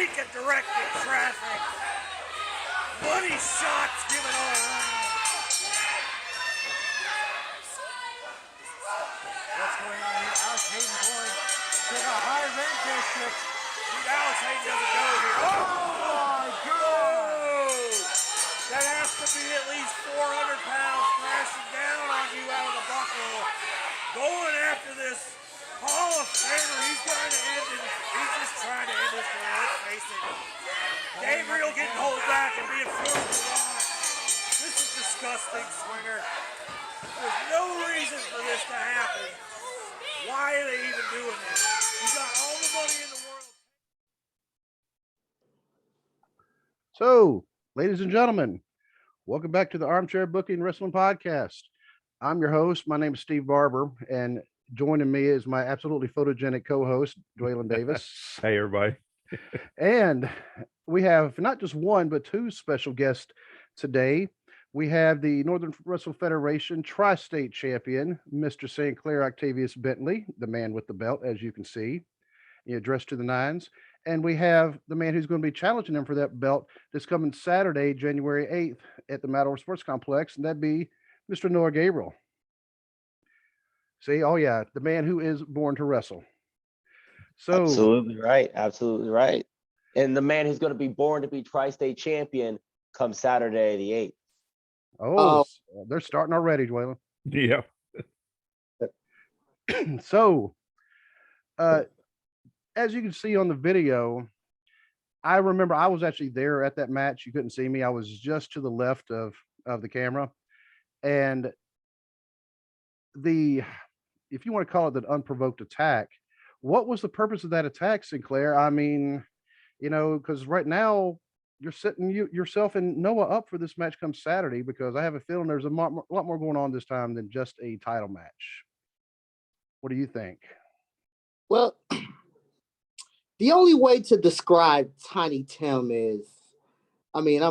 Speaking directed traffic. Money shots given all around. What's going on here? Alex Hayden going to the high rate district. Alex Hayden doesn't go here. Oh my God! That has to be at least 400 pounds crashing down on you out of the buckle. Going after this Hall of Famer. He's trying to end it. He's just trying to end his career. Let's face it. Gabriel getting hold back and being forced to walk. This is disgusting, Swinger. There's no reason for this to happen. Why are they even doing this? You got all the money in the world. So, ladies and gentlemen, welcome back to the Armchair Booking Wrestling Podcast. I'm your host. My name is Steve Barber, and joining me is my absolutely photogenic co-host, Dwaylon Davis. Hey, everybody. And we have not just one, but two special guests today. We have the Northern Wrestling Federation Tri-State Champion, Mr. Sinclair Octavious Bentley, the man with the belt, as you can see, dressed to the nines. And we have the man who's going to be challenging him for that belt this coming Saturday, January 8th at the Mount Orab Sports Complex, and that'd be Mr. Noah Gabriel. See, oh yeah, the man who is born to wrestle. So absolutely right. Absolutely right. And the man who's going to be born to be Tri-State Champion come Saturday the 8th. Oh, they're starting already, Dwaylon. Yeah. So, as you can see on the video, I remember I was actually there at that match. You couldn't see me. I was just to the left of the camera. And if you want to call it an unprovoked attack, what was the purpose of that attack, Sinclair? I mean, because right now you're setting yourself and Noah up for this match come Saturday, because I have a feeling there's a lot more going on this time than just a title match. What do you think? Well, the only way to describe Tiny Tim is, I mean,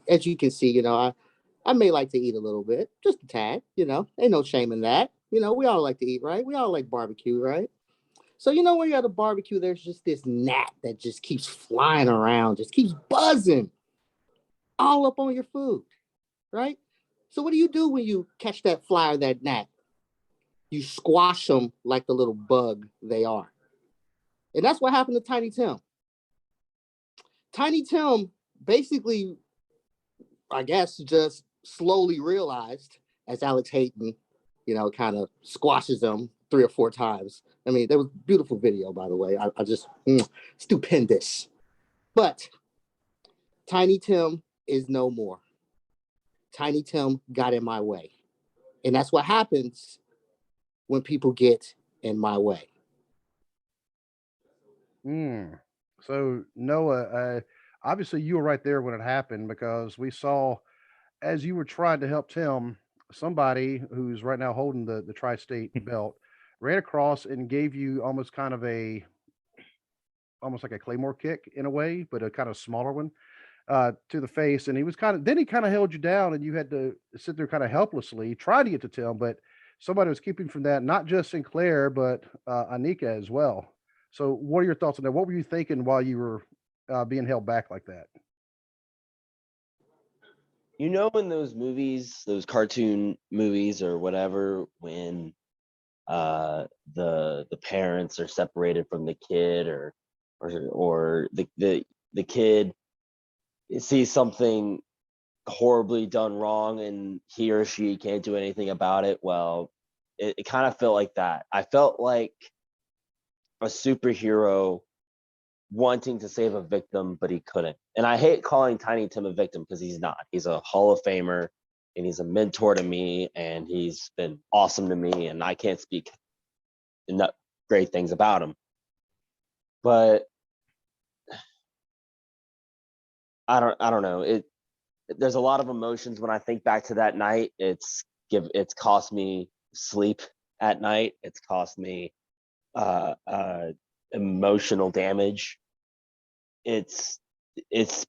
as you can see, I may like to eat a little bit, just a tad, ain't no shame in that. We all like to eat, right? We all like barbecue, right? So, when you're at a barbecue, there's just this gnat that just keeps flying around, just keeps buzzing all up on your food, right? So what do you do when you catch that fly or that gnat? You squash them like the little bug they are. And that's what happened to Tiny Tim. Tiny Tim basically, I guess, just slowly realized, as Alex Hayden, kind of squashes him 3 or 4 times. I mean, that was a beautiful video, by the way. I just, stupendous. But Tiny Tim is no more. Tiny Tim got in my way. And that's what happens when people get in my way. So, Noah, obviously you were right there when it happened, because we saw, as you were trying to help Tim, somebody who's right now holding the Tri-State belt ran across and gave you almost like a Claymore kick in a way, but a kind of smaller one to the face. And he kind of held you down, and you had to sit there kind of helplessly trying to get to Tim, but somebody was keeping from that, not just Sinclair, but Anika as well. So what are your thoughts on that? What were you thinking while you were being held back like that? In those movies, those cartoon movies or whatever, when the parents are separated from the kid, or the kid sees something horribly done wrong and he or she can't do anything about it. Well, it kind of felt like that. I felt like a superhero wanting to save a victim, but he couldn't. And I hate calling Tiny Tim a victim, because he's not. He's a Hall of Famer, and he's a mentor to me, and he's been awesome to me, and I can't speak enough great things about him. But I don't know. There's a lot of emotions when I think back to that night. It's cost me sleep at night. It's cost me emotional damage. It's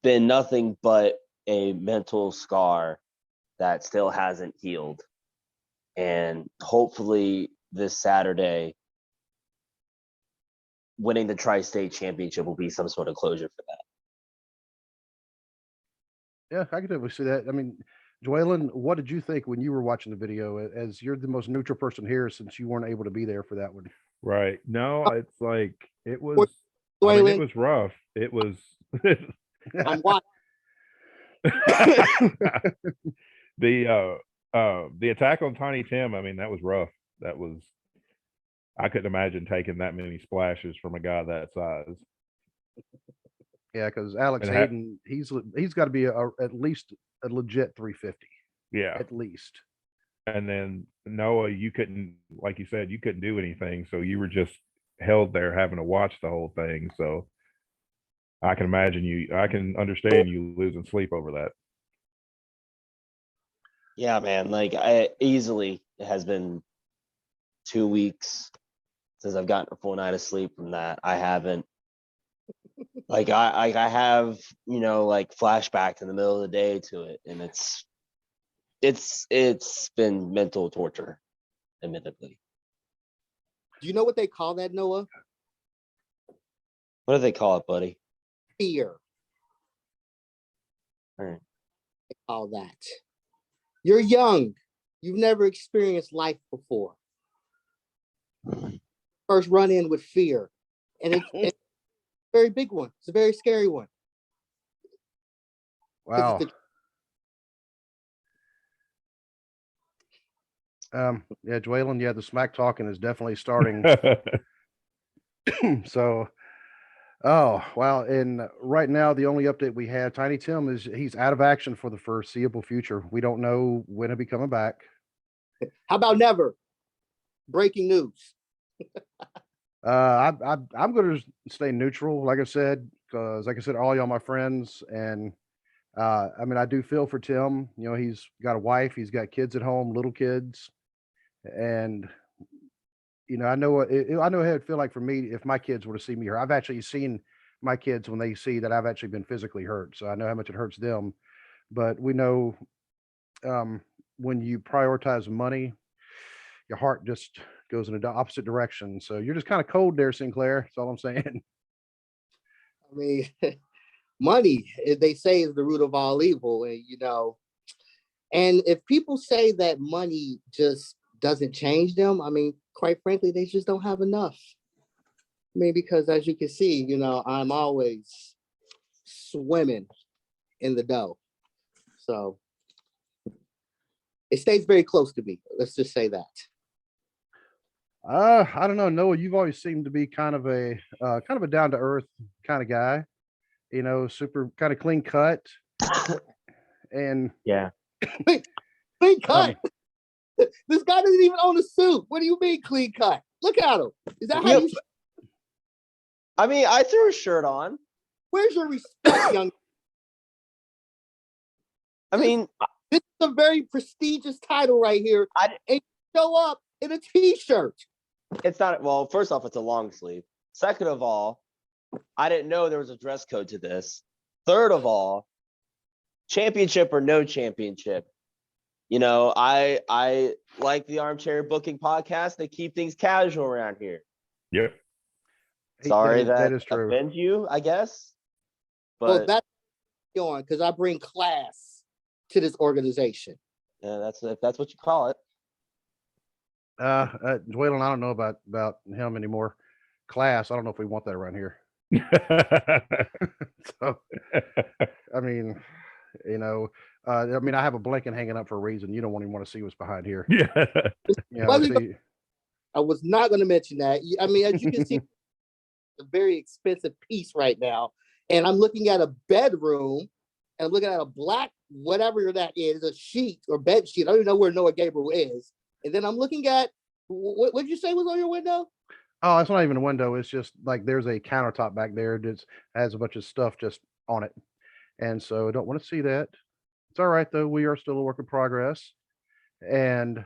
been nothing but a mental scar that still hasn't healed. And hopefully this Saturday winning the tri-state championship will be some sort of closure for that. Yeah, I can definitely see that. I mean, Joellen, what did you think when you were watching the video? As you're the most neutral person here, since you weren't able to be there for that one. Right. No, it's like it was. I mean, it Joellen, was rough. It was. I'm watching. The attack on Tiny Tim. I mean, that was rough. That was. I couldn't imagine taking that many splashes from a guy that size. Yeah, because Alex And Hayden, he's got to be at least a legit 350, Yeah. at least. And then Noah, you couldn't, like you said, you couldn't do anything, so you were just held there having to watch the whole thing. So I can imagine I can understand you losing sleep over that. Yeah, man. Like it has been 2 weeks since I've gotten a full night of sleep from that. I haven't. Like I have, like flashbacks in the middle of the day to it, and it's been mental torture, admittedly. Do you know what they call that, Noah? What do they call it, buddy? Fear. All right. They call that. You're young. You've never experienced life before. First run in with fear. And it's a very big one. It's a very scary one. Wow. Yeah, Joellen, yeah, the smack talking is definitely starting. So, oh, wow. And right now, the only update we have, Tiny Tim, is he's out of action for the foreseeable future. We don't know when he'll be coming back. How about never? Breaking news. I'm going to stay neutral, like I said, because like I said, all y'all my friends, and I mean, I do feel for Tim. He's got a wife, he's got kids at home, little kids, and I know how it'd feel like for me if my kids were to see me here. I've actually seen my kids when they see that I've actually been physically hurt, so I know how much it hurts them. But we know when you prioritize money, your heart just goes in the opposite direction. So you're just kind of cold there, Sinclair. That's all I'm saying. I mean, money, they say, is the root of all evil. And if people say that money just doesn't change them, I mean, quite frankly, they just don't have enough. I mean, because as you can see, I'm always swimming in the dough. So it stays very close to me. Let's just say that. I don't know, Noah. You've always seemed to be kind of a down to earth kind of guy. Super kind of clean cut, and Yeah. Clean cut. This guy doesn't even own a suit. What do you mean clean cut? Look at him. Is that how you? I mean, I threw a shirt on. Where's your respect, young? I mean, this is a very prestigious title right here. And show up in a t-shirt. It's not. Well, first off, it's a long sleeve. Second of all, I didn't know there was a dress code to this. Third of all, championship or no championship, I like the Armchair Booking Podcast. They keep things casual around here. Yep. Sorry that is true. offend you, I guess. But well, that's on because I bring class to this organization. Yeah, if that's what you call it. Joellen, I don't know about him anymore. Class, I don't know if we want that around here. So, I mean, I have a blanket hanging up for a reason. You don't even want to see what's behind here. Yeah. I was not going to mention that. I mean, as you can see, a very expensive piece right now, and I'm looking at a bedroom, and I'm looking at a black whatever that is, a sheet or bed sheet. I don't even know where Noah Gabriel is. And then I'm looking at what did you say was on your window? Oh, it's not even a window. It's just like there's a countertop back there that has a bunch of stuff just on it. And so I don't want to see that. It's all right, though. We are still a work in progress. And,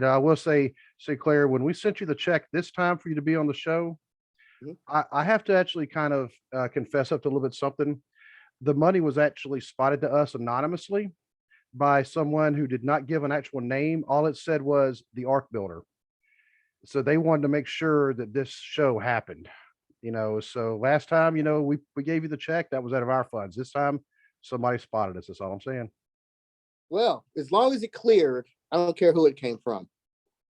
I will say, Sinclair, when we sent you the check this time for you to be on the show, I have to actually kind of confess up to a little bit something. The money was actually spotted to us anonymously by someone who did not give an actual name. All it said was the Ark Builder. So they wanted to make sure that this show happened. So last time, we gave you the check. That was out of our funds. This time, somebody spotted us. That's all I'm saying. Well, as long as it cleared, I don't care who it came from.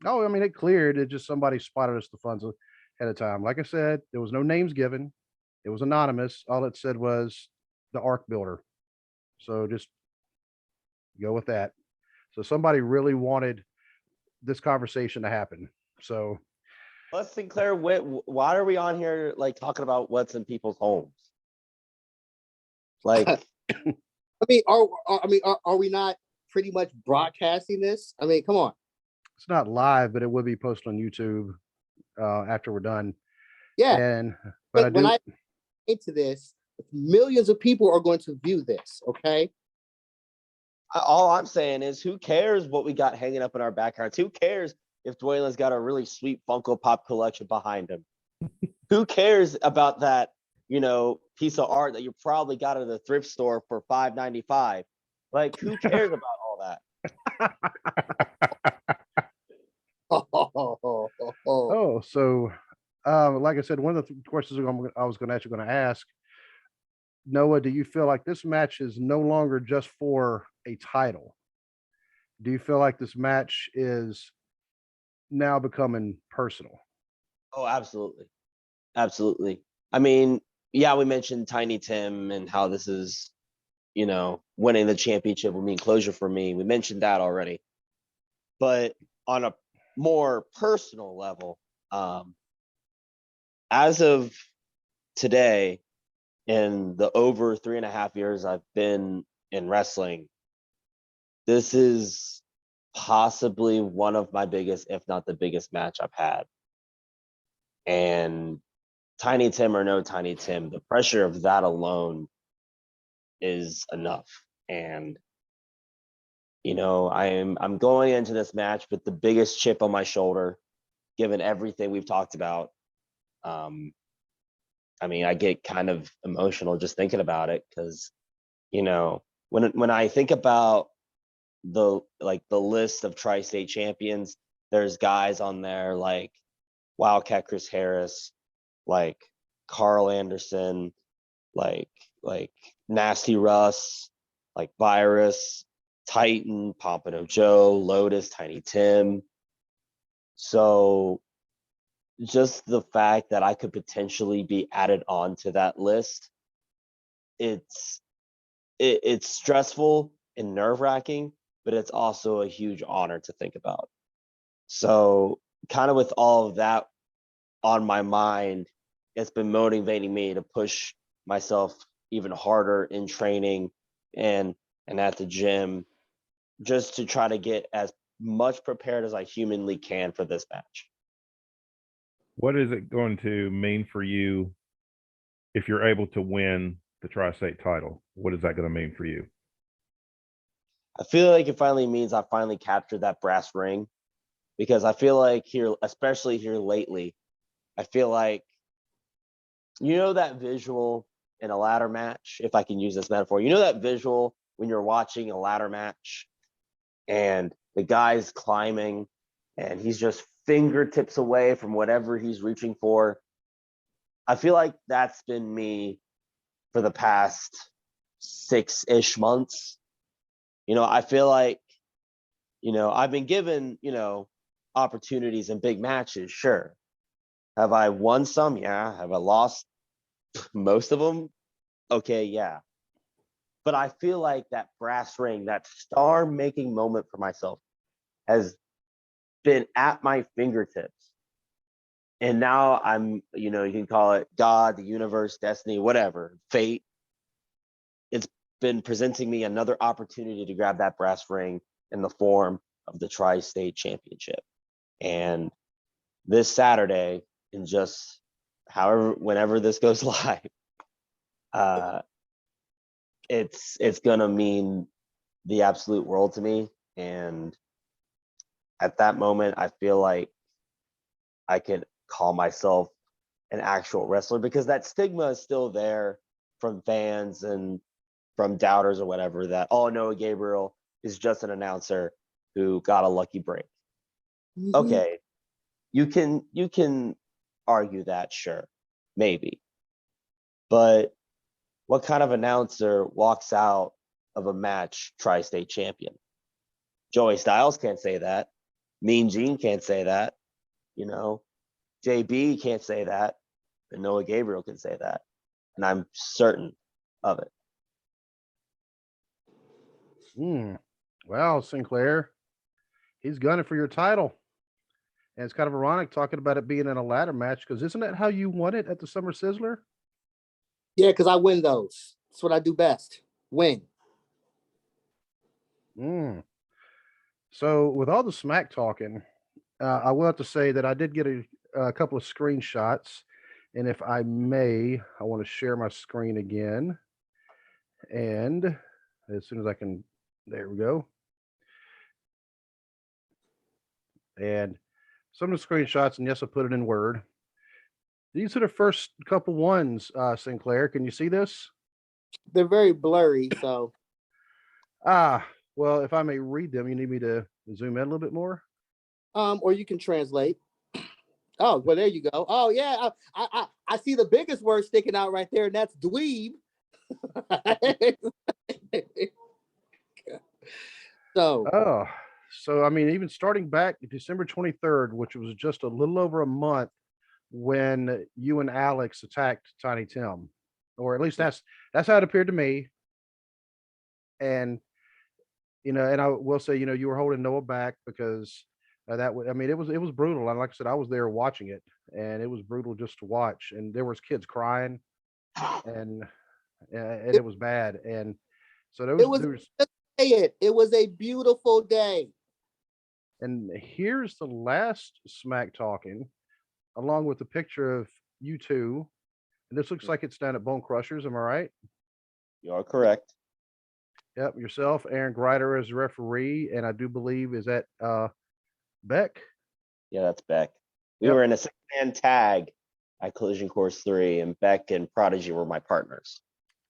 Oh, I mean, it cleared. It just somebody spotted us the funds ahead of time. Like I said, there was no names given. It was anonymous. All it said was the Ark Builder. So just go with that. So somebody really wanted this conversation to happen. So Plus, Sinclair, why are we on here like talking about what's in people's homes? Like, are we not pretty much broadcasting this? I mean, come on. it's not live, but it will be posted on YouTube after we're done. Yeah. But when I into this, millions of people are going to view this. Okay. all I'm saying is, who cares what we got hanging up in our backgrounds? Who cares if Dwaylen's got a really sweet Funko Pop collection behind him? Who cares about that, piece of art that you probably got at the thrift store for $5.95? Like, who cares about all that? Oh, so like I said, one of the questions I was going to ask, Noah, do you feel like this match is no longer just for a title? Do you feel like this match is now becoming personal? Oh, absolutely. Absolutely. I mean, yeah, we mentioned Tiny Tim and how this is, winning the championship will mean closure for me. We mentioned that already. But on a more personal level, as of today, in the over 3.5 years I've been in wrestling, this is possibly one of my biggest, if not the biggest match I've had. And Tiny Tim or no Tiny Tim, the pressure of that alone is enough. And I'm going into this match with the biggest chip on my shoulder, given everything we've talked about. I get kind of emotional just thinking about it, because when I think about the list of tri-state champions, there's guys on there like Wildcat Chris Harris, like Carl Anderson, like Nasty Russ, like Virus, Titan, Pompano Joe, Lotus, Tiny Tim. So just the fact that I could potentially be added on to that list, it's stressful and nerve-wracking, but it's also a huge honor to think about. So kind of with all of that on my mind, it's been motivating me to push myself even harder in training and at the gym, just to try to get as much prepared as I humanly can for this match. What is it going to mean for you if you're able to win the tri-state title? What is that going to mean for you? I feel like it finally means I finally captured that brass ring, because I feel like here, especially here lately, I feel like, that visual in a ladder match, if I can use this metaphor, that visual when you're watching a ladder match and the guy's climbing and he's just fingertips away from whatever he's reaching for. I feel like that's been me for the past 6-ish months. I feel like, I've been given, opportunities in big matches. Sure. Have I won some? Yeah. Have I lost most of them? Okay. Yeah. But I feel like that brass ring, that star-making moment for myself, has been at my fingertips. And now I'm, you can call it God, the universe, destiny, whatever, fate. It's been presenting me another opportunity to grab that brass ring in the form of the Tri-State Championship. And this Saturday, in just whenever this goes live, it's gonna mean the absolute world to me. And at that moment, I feel like I could call myself an actual wrestler, because that stigma is still there from fans and from doubters or whatever, that, oh, Noah Gabriel is just an announcer who got a lucky break. Mm-hmm. Okay, you can argue that, sure, maybe. But what kind of announcer walks out of a match tri-state champion? Joey Styles can't say that. Mean Gene can't say that. You know, JB can't say that. And Noah Gabriel can say that. And I'm certain of it. Well, Sinclair, he's gunning for your title. And it's kind of ironic talking about it being in a ladder match, because isn't that how you won it at the Summer Sizzler? Yeah, because I win those. That's what I do best. Win. So with all the smack talking, I will have to say that I did get a couple of screenshots. And if I may, I want to share my screen again. And as soon as I can, there we go. And some of the screenshots, and yes, I put it in Word. These are the first couple ones, Sinclair. Can you see this? They're very blurry, so. Well, if I may read them, you need me to zoom in a little bit more? Or you can translate. Oh, well, there you go. Oh, yeah. I see the biggest word sticking out right there, and that's dweeb. So I mean, even starting back December 23rd, which was just a little over a month when you and Alex attacked Tiny Tim, or at least that's how it appeared to me. And and I will say, you were holding Noah back because I mean, it was brutal. And like I said, I was there watching it, and it was brutal just to watch. And there was kids crying, and it was bad. And so there was it was a beautiful day. And here's the last smack talking, along with the picture of you two. And this looks like it's down at Bone Crushers. Am I right? You are correct. Yep. Yourself, Aaron Greider as the referee, and I do believe is that Beck. Yeah, that's Beck. We were in a 6-man tag at Collision Course 3, and Beck and Prodigy were my partners.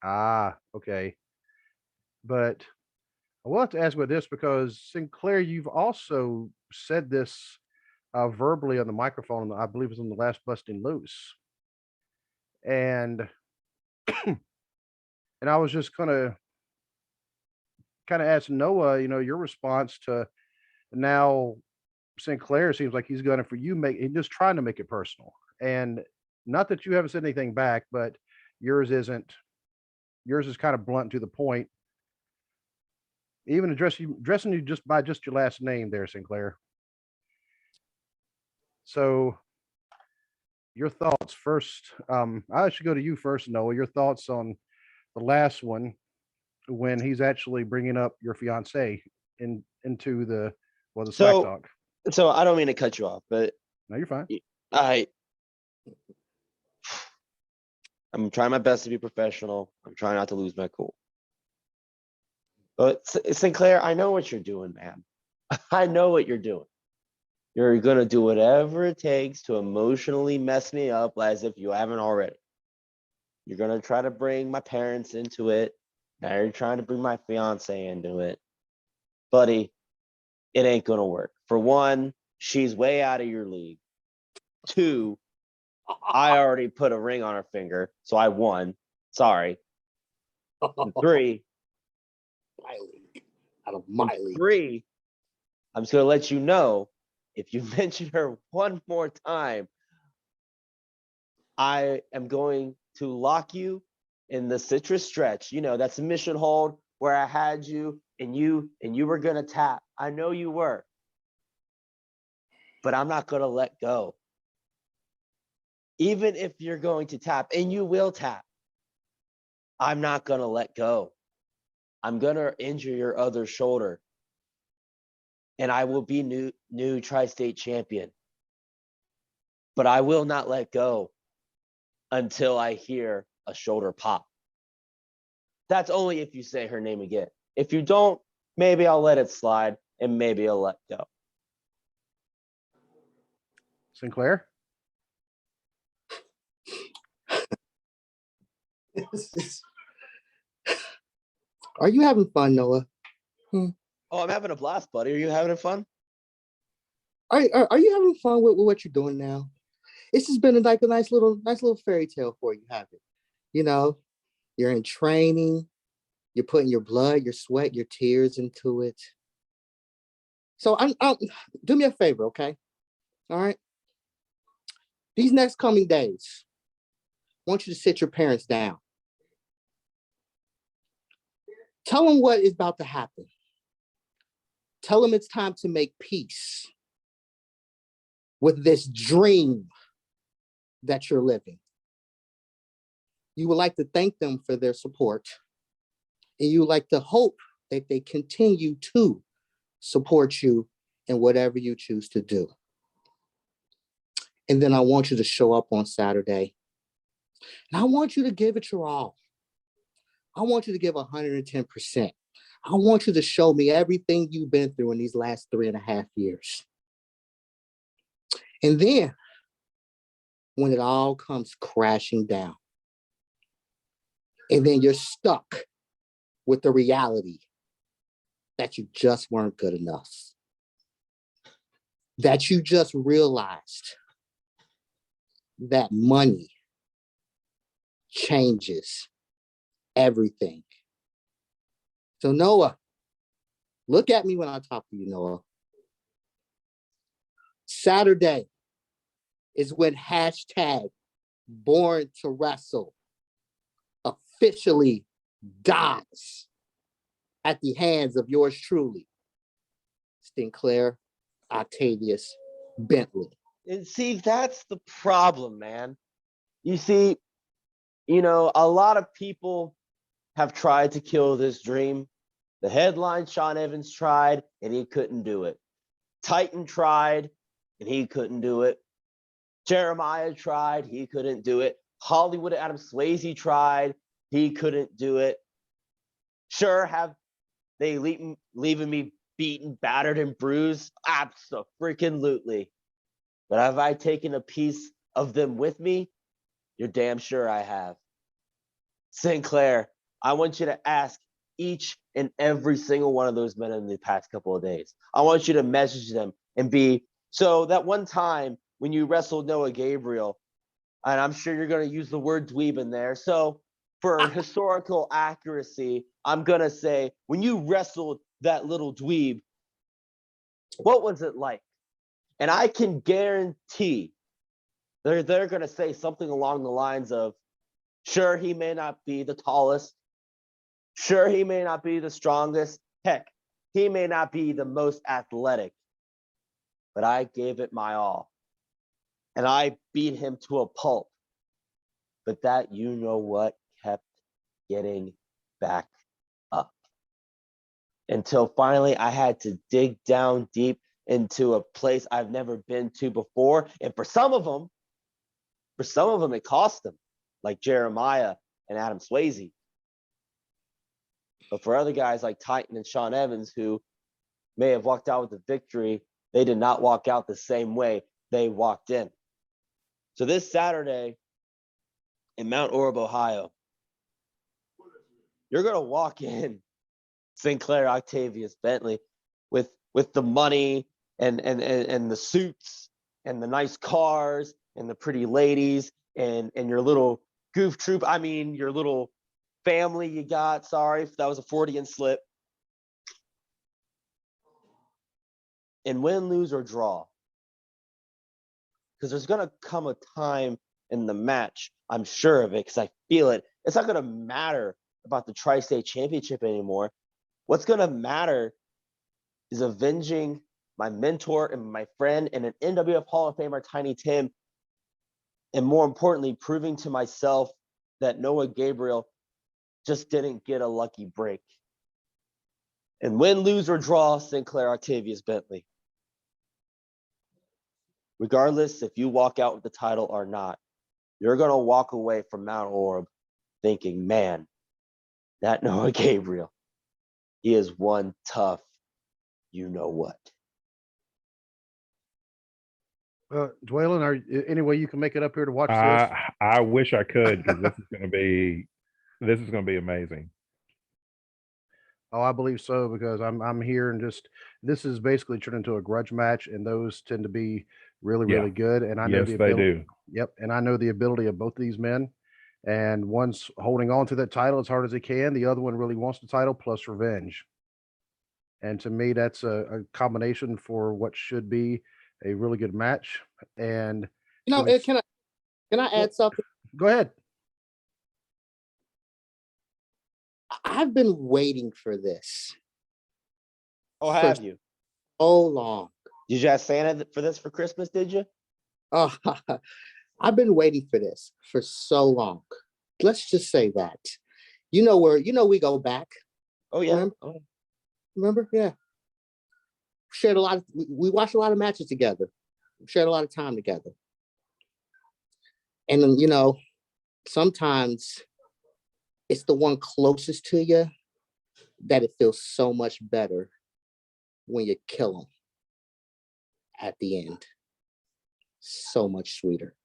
Okay. But I will have to ask about this because Sinclair, you've also said this verbally on the microphone. I believe it was on the last Busting Loose, and and I was just gonna kind of ask Noah, your response to now. Sinclair seems like he's gunning for you. He's just trying to make it personal, and not that you haven't said anything back, but yours isn't. Yours is kind of blunt to the point. Even addressing you just by just your last name there, Sinclair. So your thoughts first. I should go to you first, Noah. Your thoughts on the last one when he's actually bringing up your fiance into the smack talk. So I don't mean to cut you off, but no, you're fine. I'm trying my best to be professional. I'm trying not to lose my cool. But Sinclair, I know what you're doing, man. I know what you're doing. You're going to do whatever it takes to emotionally mess me up as if you haven't already. You're going to try to bring my parents into it. Now you're trying to bring my fiance into it. Buddy, it ain't going to work. For one, she's way out of your league. 2, I already put a ring on her finger, so I won. Sorry. And 3, my league. Out of my league. 3, I'm just going to let you know, if you mention her one more time, I am going to lock you in the citrus stretch. That submission hold where I had you and you were going to tap. I know you were. But I'm not going to let go. Even if you're going to tap, and you will tap, I'm not going to let go. I'm going to injure your other shoulder. And I will be new tri-state champion. But I will not let go until I hear a shoulder pop. That's only if you say her name again. If you don't, maybe I'll let it slide, and maybe I'll let go. Sinclair? Are you having fun, Noah? Oh, I'm having a blast, buddy. Are you having fun? Are you having fun with what you're doing now? it's just been like a nice little fairy tale for you, have it? You know, you're in training, you're putting your blood, your sweat, your tears into it. So do me a favor, okay? All right. These next coming days, I want you to sit your parents down. Tell them what is about to happen. Tell them it's time to make peace with this dream that you're living. You would like to thank them for their support, and you would like to hope that they continue to support you in whatever you choose to do. And then I want you to show up on Saturday, and I want you to give it your all. I want you to give 110%. I want you to show me everything you've been through in these last 3.5 years. And then, when it all comes crashing down, and then you're stuck with the reality that you just weren't good enough, that you just realized that money changes everything. So Noah, look at me when I talk to you, Noah. Saturday is when hashtag Born to Wrestle officially dies at the hands of yours truly, Sinclair, Octavious, Bentley. And see, that's the problem, man. You see, you know, a lot of people have tried to kill this dream. The headline, Sean Evans tried, and he couldn't do it. Titan tried, and he couldn't do it. Jeremiah tried, he couldn't do it. Hollywood Adam Swayze tried, he couldn't do it. Sure, have they leaving me beaten, battered, and bruised? Abso-freaking-lutely. But have I taken a piece of them with me? You're damn sure I have. Sinclair, I want you to ask each and every single one of those men in the past couple of days. I want you to message them and be, so that one time when you wrestled Noah Gabriel, and I'm sure you're going to use the word dweeb in there. So for historical accuracy, I'm going to say, when you wrestled that little dweeb, what was it like? And I can guarantee they're going to say something along the lines of, sure, he may not be the tallest. Sure, he may not be the strongest. Heck, he may not be the most athletic. But I gave it my all. And I beat him to a pulp. But that, you know what, kept getting back up. Until finally I had to dig down deep into a place I've never been to before. And for some of them, it cost them, like Jeremiah and Adam Swayze. But for other guys like Titan and Sean Evans, who may have walked out with the victory, they did not walk out the same way they walked in. So this Saturday in Mount Orab, Ohio, you're going to walk in Sinclair, Octavious, Bentley with the money and the suits and the nice cars and the pretty ladies and your little goof troop. I mean, your little family you got. Sorry if that was a Freudian slip. And win, lose, or draw. Because there's going to come a time in the match, I'm sure of it, because I feel it. It's not going to matter about the Tri-State Championship anymore. What's going to matter is avenging my mentor and my friend and an NWF Hall-of-Famer Tiny Tim, and more importantly, proving to myself that Noah Gabriel just didn't get a lucky break. And win, lose, or draw, Sinclair, Octavious, Bentley. Regardless if you walk out with the title or not, you're going to walk away from Mount Orab thinking, man, that Noah Gabriel, he is one tough you know what. Dwaylen, any way you can make it up here to watch this? I wish I could, because this is going to be amazing. Oh, I believe so because I'm here and just this is basically turned into a grudge match, and those tend to be really, Yeah. really good. And I know Yes, the they ability. do. Yep, and I know the ability of both of these men. And one's holding on to that title as hard as he can. The other one really wants the title plus revenge. And to me, that's a combination for what should be a really good match. And You know, to ex- can I well, add something? go ahead. I've been waiting for this Oh, for have you? so long. Did you ask Santa for this for Christmas? Did you? Oh, I've been waiting for this for so long. Let's just say that. You know we go back. Oh yeah. Remember? Oh, Remember? Yeah. Shared a lot of we watched a lot of matches together. Shared a lot of time together. And then, sometimes it's the one closest to you that it feels so much better when you kill them at the end. So much sweeter.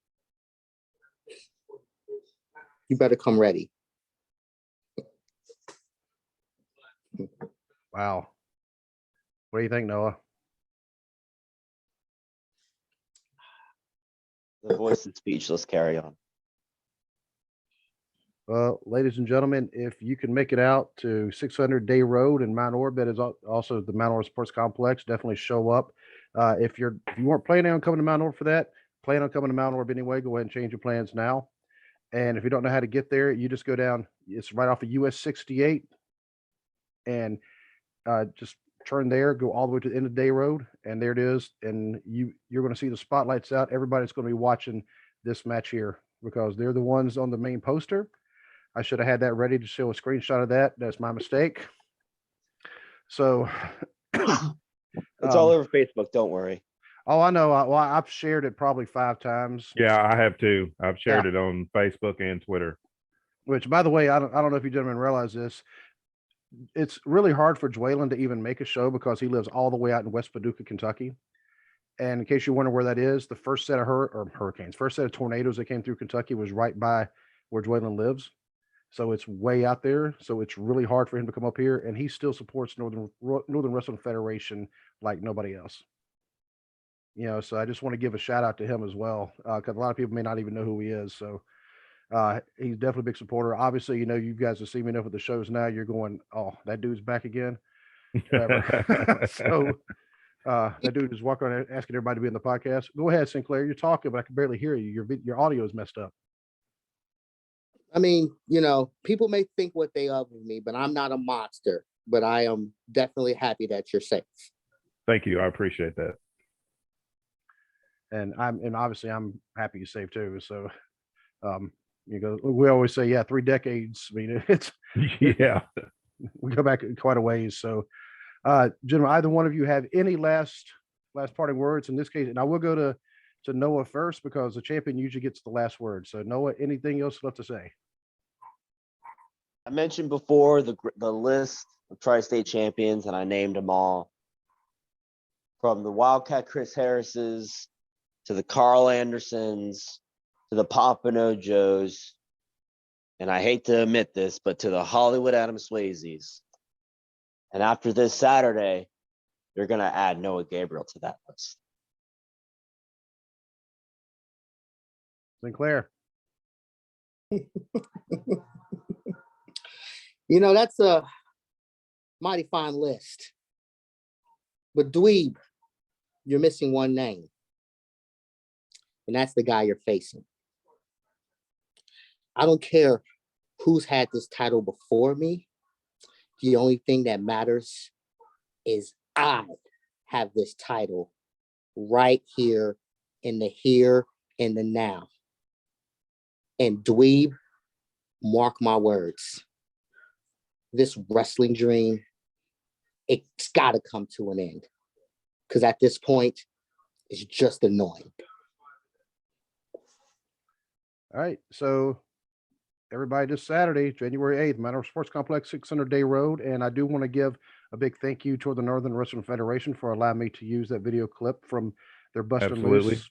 You better come ready. Wow. What do you think, Noah? the voice is speechless. Carry on. Well, ladies and gentlemen, if you can make it out to 600 Day Road in Mount Orab, that is also the Mount Orab Sports Complex. Definitely show up. If you weren't planning on coming to Mount Orab for that, plan on coming to Mount Orab anyway. Go ahead and change your plans now. And if you don't know how to get there, you just go down. It's right off of US 68, and just turn there, go all the way to the end of Day Road, and there it is. And you're going to see the spotlights out. Everybody's going to be watching this match here because they're the ones on the main poster. I should have had that ready to show a screenshot of that. That's my mistake. So, It's all over Facebook. Don't worry. oh, I know. Well, I've shared it probably 5 times. Yeah, I have too. I've shared it on Facebook and Twitter. Which, by the way, I don't know if you gentlemen realize this. It's really hard for Dwaylen to even make a show because he lives all the way out in West Paducah, Kentucky. And in case you wonder where that is, the first set of hurricanes, first set of tornadoes that came through Kentucky was right by where Dwaylen lives. So it's way out there. So it's really hard for him to come up here, and he still supports Northern Wrestling Federation like nobody else. So I just want to give a shout out to him as well because a lot of people may not even know who he is. So he's definitely a big supporter. Obviously, you guys have seen me enough with the shows now. You're going, oh, that dude's back again. Whatever. So that dude is walking around asking everybody to be in the podcast. Go ahead, Sinclair. You're talking, but I can barely hear you. Your audio is messed up. I mean, people may think what they of me, but I'm not a monster. But I am definitely happy that you're safe. Thank you. I appreciate that. And obviously I'm happy you're safe too. So we always say, yeah, 3 decades. I mean, Yeah. We go back quite a ways. So gentlemen, either one of you have any last parting words in this case? And I will go to Noah first because the champion usually gets the last word. So Noah, anything else left to say? I mentioned before the list of tri-state champions, and I named them all. From the Wildcat Chris Harris's to the Carl Andersons to the Pompano Joes, and I hate to admit this, but to the Hollywood Adam Swayzes. And after this Saturday, you're going to add Noah Gabriel to that list. Sinclair. That's a mighty fine list. But Dweeb, you're missing one name. And that's the guy you're facing. I don't care who's had this title before me. The only thing that matters is I have this title right here in the now. And Dweeb, mark my words. This wrestling dream, it's got to come to an end. Because at this point, it's just annoying. All right. So everybody, this Saturday, January 8th, Mount Orab Sports Complex, 600 Day Road. And I do want to give a big thank you to the Northern Wrestling Federation for allowing me to use that video clip from their Bustin' Absolutely. Loose.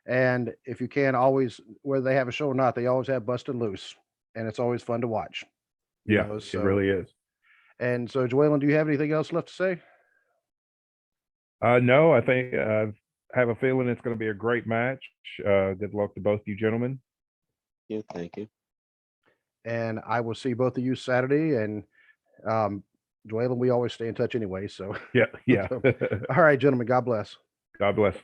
And if you can, always, whether they have a show or not, they always have Bustin' Loose. And it's always fun to watch. Yeah, it really is. And so, Joellen, do you have anything else left to say? No, I think I have a feeling it's going to be a great match. Good luck to both you gentlemen. Thank you. And I will see both of you Saturday. And Joellen, we always stay in touch anyway. So, Yeah. all right, gentlemen, God bless. God bless.